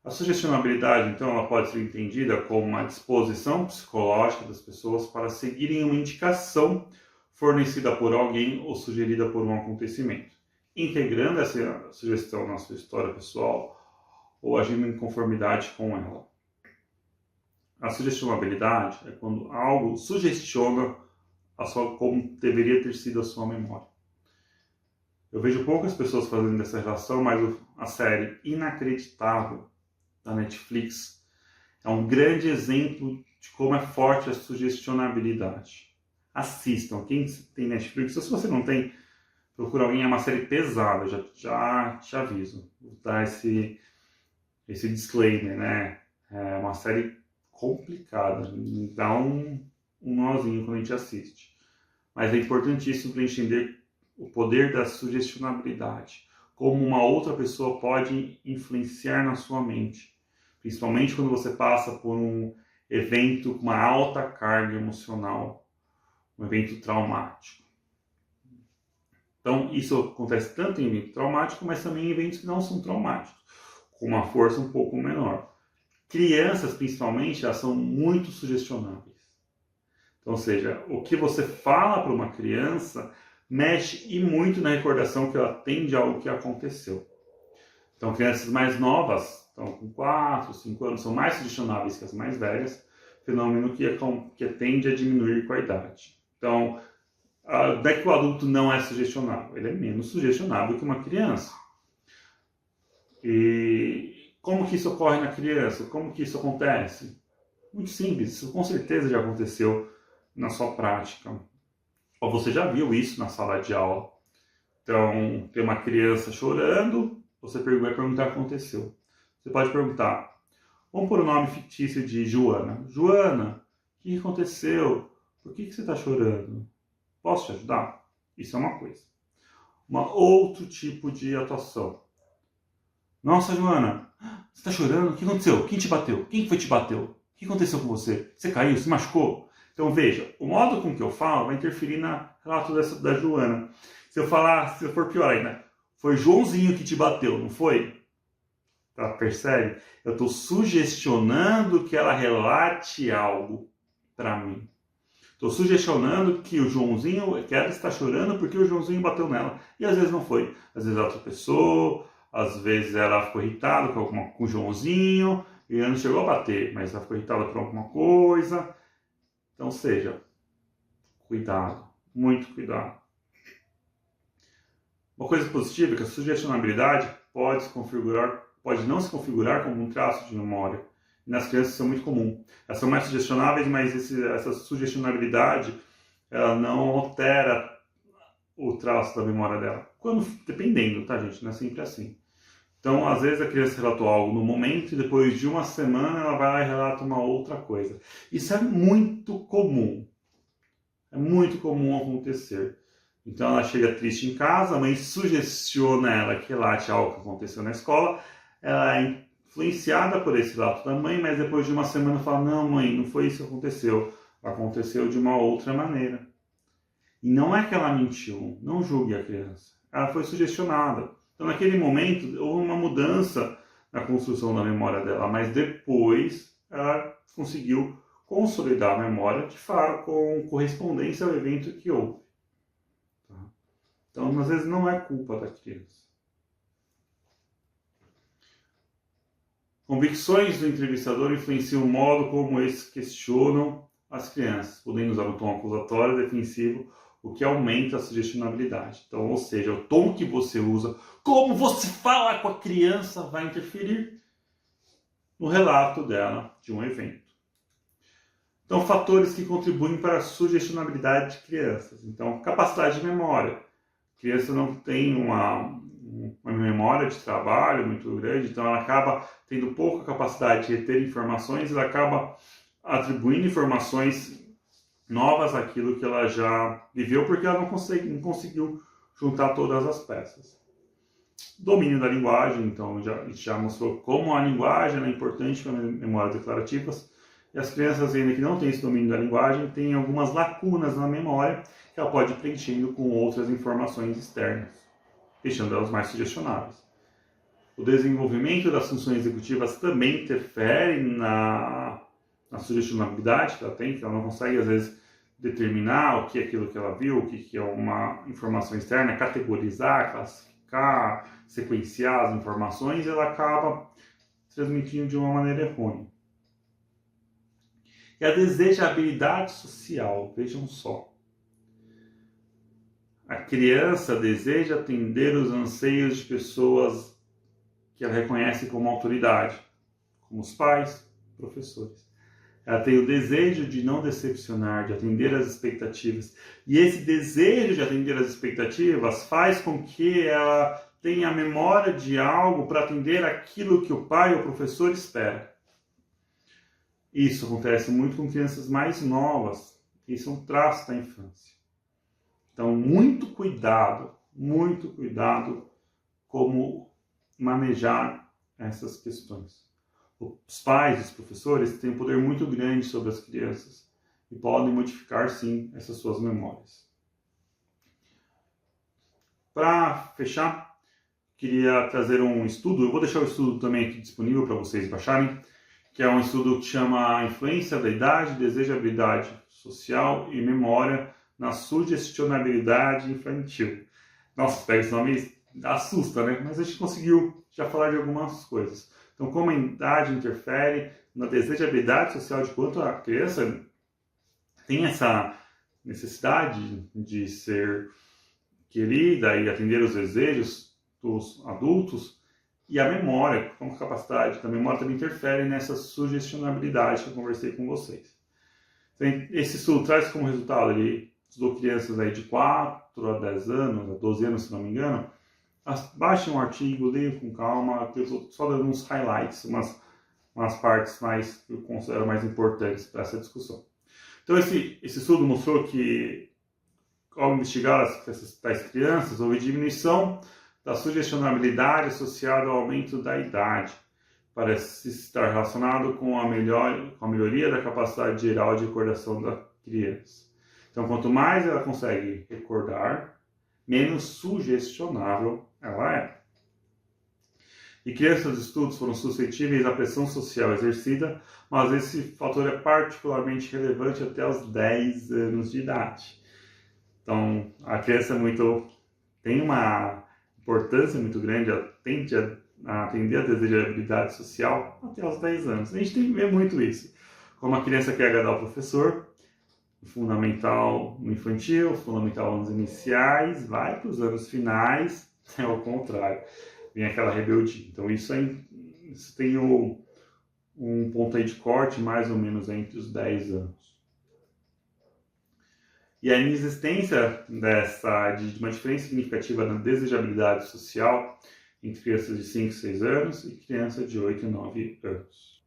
A sugestionabilidade, então, ela pode ser entendida como uma disposição psicológica das pessoas para seguirem uma indicação fornecida por alguém ou sugerida por um acontecimento, integrando essa sugestão na sua história pessoal ou agindo em conformidade com ela. A sugestionabilidade é quando algo sugestiona como deveria ter sido a sua memória. Eu vejo poucas pessoas fazendo essa relação, mas a série Inacreditável da Netflix é um grande exemplo de como é forte a sugestionabilidade. Assistam, quem tem Netflix, ou se você não tem, procura alguém, é uma série pesada, já te aviso. Vou dar esse disclaimer, né? É uma série complicada, dá um nozinho quando a gente assiste. Mas é importantíssimo para entender o poder da sugestionabilidade, como uma outra pessoa pode influenciar na sua mente, principalmente quando você passa por um evento com uma alta carga emocional, um evento traumático. Então, isso acontece tanto em evento traumático, mas também em eventos que não são traumáticos, com uma força um pouco menor. Crianças, principalmente, elas são muito sugestionáveis. Então, ou seja, o que você fala para uma criança mexe e muito na recordação que ela tem de algo que aconteceu. Então, crianças mais novas, então, com 4, 5 anos, são mais sugestionáveis que as mais velhas, fenômeno que tende a diminuir com a idade. Então, não é que o adulto não é sugestionável, ele é menos sugestionável que uma criança. E como que isso ocorre na criança? Como que isso acontece? Muito simples, isso com certeza já aconteceu na sua prática. Ou você já viu isso na sala de aula. Então, tem uma criança chorando, você vai perguntar o que aconteceu. Você pode perguntar, vamos pôr o nome fictício de Joana. Joana, o que aconteceu? Por que você está chorando? Posso te ajudar? Isso é uma coisa. Outro tipo de atuação. Nossa, Joana, você está chorando? O que aconteceu? Quem te bateu? Quem foi que te bateu? O que aconteceu com você? Você caiu? Se machucou? Então veja, o modo com que eu falo vai interferir no relato da Joana. Se eu for pior ainda, foi Joãozinho que te bateu, não foi? Tá, percebe? Eu estou sugestionando que ela relate algo para mim. Estou sugestionando que o Joãozinho, que ela está chorando porque o Joãozinho bateu nela. E às vezes não foi. Às vezes ela tropeçou, às vezes ela ficou irritada com o Joãozinho, e ela não chegou a bater, mas ela ficou irritada por alguma coisa. Então, seja, cuidado, muito cuidado. Uma coisa positiva é que a sugestionabilidade pode não se configurar como um traço de memória. E nas crianças isso é muito comum. Elas são mais sugestionáveis, mas essa sugestionabilidade ela não altera o traço da memória dela. Dependendo, tá, gente? Não é sempre assim. Então, às vezes a criança relatou algo no momento e depois de uma semana ela vai lá e relata uma outra coisa. Isso é muito comum. É muito comum acontecer. Então ela chega triste em casa, a mãe sugestiona ela que relate algo que aconteceu na escola, ela é influenciada por esse relato da mãe, mas depois de uma semana fala, não mãe, não foi isso que aconteceu de uma outra maneira. E não é que ela mentiu, não julgue a criança, ela foi sugestionada. Então naquele momento houve uma mudança na construção da memória dela, mas depois ela conseguiu consolidar a memória com correspondência ao evento que houve. Tá? Então, às vezes, não é culpa da criança. Convicções do entrevistador influenciam o modo como eles questionam as crianças, podendo usar um tom acusatório defensivo, o que aumenta a sugestionabilidade. Então, ou seja, o tom que você usa, como você fala com a criança, vai interferir no relato dela de um evento. Então, fatores que contribuem para a sugestionabilidade de crianças. Então, capacidade de memória. A criança não tem uma memória de trabalho muito grande, então ela acaba tendo pouca capacidade de reter informações, ela acaba atribuindo informações novas àquilo que ela já viveu, porque ela não conseguiu juntar todas as peças. Domínio da linguagem, então já mostrou como a linguagem é importante para memórias declarativas. E as crianças ainda que não têm esse domínio da linguagem têm algumas lacunas na memória que ela pode ir preenchendo com outras informações externas, deixando elas mais sugestionáveis. O desenvolvimento das funções executivas também interfere na sugestionabilidade que ela tem, que ela não consegue, às vezes, determinar o que é aquilo que ela viu, o que é uma informação externa, categorizar, classificar, sequenciar as informações, e ela acaba transmitindo de uma maneira errônea. E a desejabilidade social, vejam só. A criança deseja atender os anseios de pessoas que ela reconhece como autoridade, como os pais, professores. Ela tem o desejo de não decepcionar, de atender às expectativas. E esse desejo de atender às expectativas faz com que ela tenha a memória de algo para atender aquilo que o pai ou o professor espera. Isso acontece muito com crianças mais novas. Isso é um traço da infância. Então, muito cuidado como manejar essas questões. Os pais, os professores, têm um poder muito grande sobre as crianças e podem modificar, sim, essas suas memórias. Para fechar, queria trazer um estudo, eu vou deixar o estudo também aqui disponível para vocês baixarem, que é um estudo que chama Influência da Idade, Desejabilidade Social e Memória na Sugestionabilidade Infantil. Nossa, pega esse nome, assusta, né? Mas a gente conseguiu já falar de algumas coisas. Então, como a idade interfere na desejabilidade social de quanto a criança tem essa necessidade de ser querida e atender os desejos dos adultos, e a memória, como a capacidade da memória também interfere nessa sugestionabilidade que eu conversei com vocês. Então, esse estudo traz como resultado, ele estudou crianças aí de 4 a 10 anos, a 12 anos, se não me engano. Baixem um artigo, leiam com calma, eu estou só dando uns highlights, umas partes mais que eu considero mais importantes para essa discussão. Então, esse estudo mostrou que, ao investigar essas tais crianças, houve diminuição da sugestionabilidade associada ao aumento da idade. Parece estar relacionado com a melhoria da capacidade geral de recordação da criança. Então, quanto mais ela consegue recordar, menos sugestionável ela é. E crianças de estudos foram suscetíveis à pressão social exercida, mas esse fator é particularmente relevante até os 10 anos de idade. Então, a criança tem uma importância muito grande, tende a atender a desejabilidade social até os 10 anos. A gente tem que ver muito isso. Como a criança quer agradar o professor, fundamental no infantil, fundamental nos iniciais, vai para os anos finais, é o contrário, vem aquela rebeldia. Então isso tem um ponto aí de corte mais ou menos entre os 10 anos. E a inexistência de uma diferença significativa na desejabilidade social entre crianças de 5 e 6 anos e crianças de 8 e 9 anos.